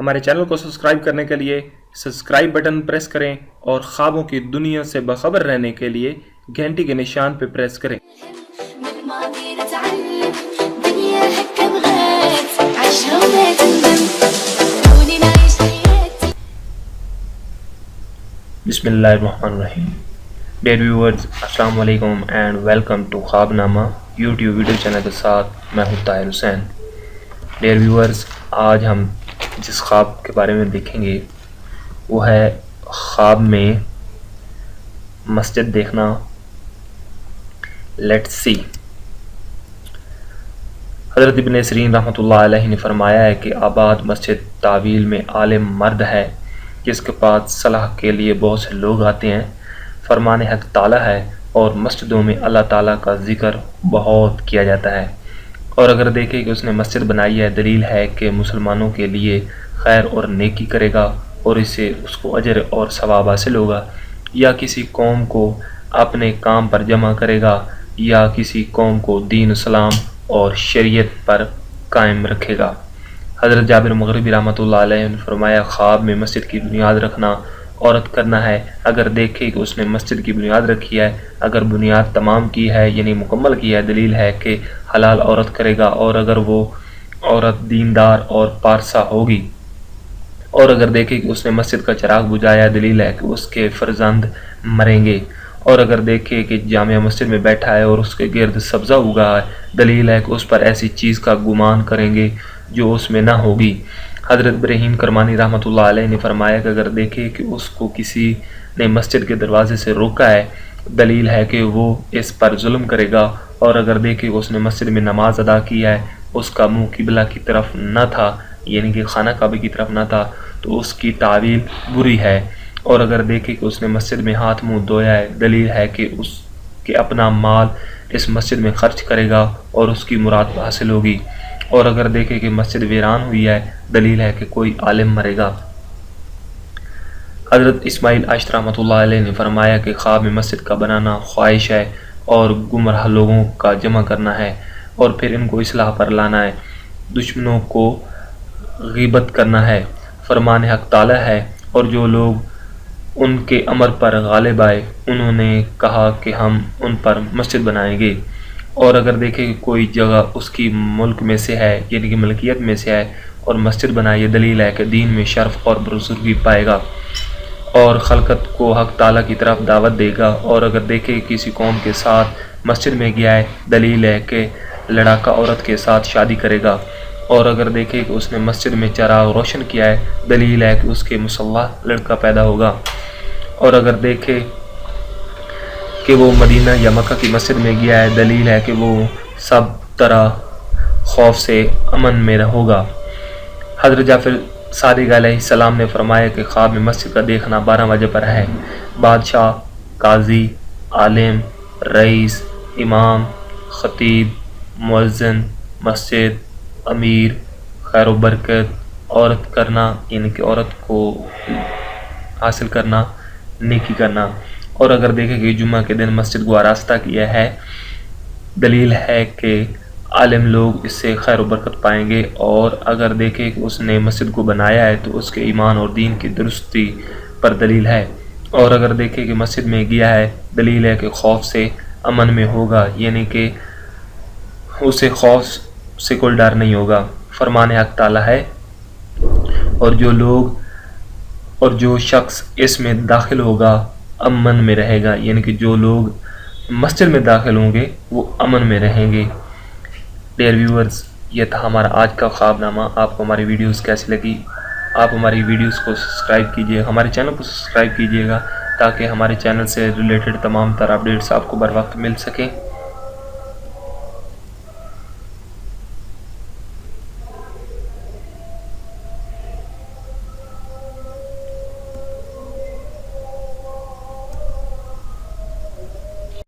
ہمارے چینل کو سبسکرائب کرنے کے لیے سبسکرائب بٹن پریس کریں اور خوابوں کی دنیا سے باخبر رہنے کے لیے گھنٹی کے نشان پہ پریس کریں۔ من الماضي نتعلم دنيا هكا بغات عيشها وما تندم خلوني نعيش حياتي. بسم اللہ الرحمن الرحیم۔ ڈیئر ویورز، السلام علیکم اینڈ ویلکم ٹو خواب نامہ یوٹیوب ویڈیو چینل کے ساتھ میں ہوں طاہر حسین۔ ڈیئر ویورز، آج ہم جس خواب کے بارے میں دیکھیں گے وہ ہے خواب میں مسجد دیکھنا۔ Let's see. حضرت ابن سیرین رحمۃ اللہ علیہ نے فرمایا ہے کہ آباد مسجد تعویل میں عالم مرد ہے جس کے پاس صلاح کے لیے بہت سے لوگ آتے ہیں، فرمان حق تعالی ہے اور مسجدوں میں اللہ تعالیٰ کا ذکر بہت کیا جاتا ہے۔ اور اگر دیکھیں کہ اس نے مسجد بنائی ہے، دلیل ہے کہ مسلمانوں کے لیے خیر اور نیکی کرے گا اور اسے اس کو اجر اور ثواب حاصل ہوگا، یا کسی قوم کو اپنے کام پر جمع کرے گا، یا کسی قوم کو دین اسلام اور شریعت پر قائم رکھے گا۔ حضرت جابر مغربی رحمۃ اللہ علیہ نے فرمایا، خواب میں مسجد کی بنیاد رکھنا عورت کرنا ہے۔ اگر دیکھے کہ اس نے مسجد کی بنیاد رکھی ہے، اگر بنیاد تمام کی ہے یعنی مکمل کی ہے، دلیل ہے کہ حلال عورت کرے گا، اور اگر وہ عورت دیندار اور پارسا ہوگی، اور اگر دیکھے کہ اس نے مسجد کا چراغ بجھایا، دلیل ہے کہ اس کے فرزند مریں گے، اور اگر دیکھے کہ جامع مسجد میں بیٹھا ہے اور اس کے گرد سبزہ اگا ہے، دلیل ہے کہ اس پر ایسی چیز کا گمان کریں گے جو اس میں نہ ہوگی۔ حضرت ابراہیم کرمانی رحمۃ اللہ علیہ نے فرمایا کہ اگر دیکھے کہ اس کو کسی نے مسجد کے دروازے سے روکا ہے، دلیل ہے کہ وہ اس پر ظلم کرے گا، اور اگر دیکھے کہ اس نے مسجد میں نماز ادا کی ہے، اس کا منہ قبلہ کی طرف نہ تھا یعنی کہ خانہ کعبہ کی طرف نہ تھا، تو اس کی تعویل بری ہے، اور اگر دیکھے کہ اس نے مسجد میں ہاتھ منہ دھویا ہے، دلیل ہے کہ اس کے اپنا مال اس مسجد میں خرچ کرے گا اور اس کی مراد حاصل ہوگی، اور اگر دیکھے کہ مسجد ویران ہوئی ہے، دلیل ہے کہ کوئی عالم مرے گا۔ حضرت اسماعیل عاشق رحمۃ اللہ علیہ نے فرمایا کہ خواب میں مسجد کا بنانا خواہش ہے اور گمراہ لوگوں کا جمع کرنا ہے اور پھر ان کو اصلاح پر لانا ہے، دشمنوں کو غیبت کرنا ہے، فرمان حق تعالی ہے، اور جو لوگ ان کے امر پر غالب آئے انہوں نے کہا کہ ہم ان پر مسجد بنائیں گے، اور اگر دیکھیں کہ کوئی جگہ اس کی ملک میں سے ہے یعنی کہ ملکیت میں سے ہے اور مسجد بنائے، دلیل ہے کہ دین میں شرف اور بزرگی پائے گا اور خلقت کو حق تعالیٰ کی طرف دعوت دے گا، اور اگر دیکھے کسی قوم کے ساتھ مسجد میں گیا ہے، دلیل ہے کہ لڑاکا عورت کے ساتھ شادی کرے گا، اور اگر دیکھے کہ اس نے مسجد میں چراغ روشن کیا ہے، دلیل ہے کہ اس کے مسلح لڑکا پیدا ہوگا، اور اگر دیکھے کہ وہ مدینہ یا مکہ کی مسجد میں گیا ہے، دلیل ہے کہ وہ سب طرح خوف سے امن میں ہوگا۔ حضرت جعفر صادق علیہ السلام نے فرمایا کہ خواب میں مسجد کا دیکھنا 12 وجہ پر ہے: بادشاہ، قاضی، عالم، رئیس، امام، خطیب، مؤذن، مسجد، امیر، خیر و برکت، عورت کرنا یعنی کہ عورت کو حاصل کرنا، نیکی کرنا، اور اگر دیکھیں کہ جمعہ کے دن مسجد کو آراستہ کیا ہے، دلیل ہے کہ عالم لوگ اس سے خیر و برکت پائیں گے، اور اگر دیکھیں کہ اس نے مسجد کو بنایا ہے تو اس کے ایمان اور دین کی درستی پر دلیل ہے، اور اگر دیکھیں کہ مسجد میں گیا ہے، دلیل ہے کہ خوف سے امن میں ہوگا یعنی کہ اسے خوف سے کوئی ڈر نہیں ہوگا، فرمان حق تعالی ہے، اور جو شخص اس میں داخل ہوگا امن میں رہے گا یعنی کہ جو لوگ مسجد میں داخل ہوں گے وہ امن میں رہیں گے۔ ڈیئر ویورز، یہ تھا ہمارا آج کا خواب نامہ۔ آپ کو ہماری ویڈیوز کیسی لگی؟ آپ ہماری ویڈیوز کو سبسکرائب کیجیے، ہمارے چینل کو سبسکرائب کیجیے گا تاکہ ہمارے چینل سے ریلیٹڈ تمام تر اپڈیٹس آپ کو بر وقت مل سکیں۔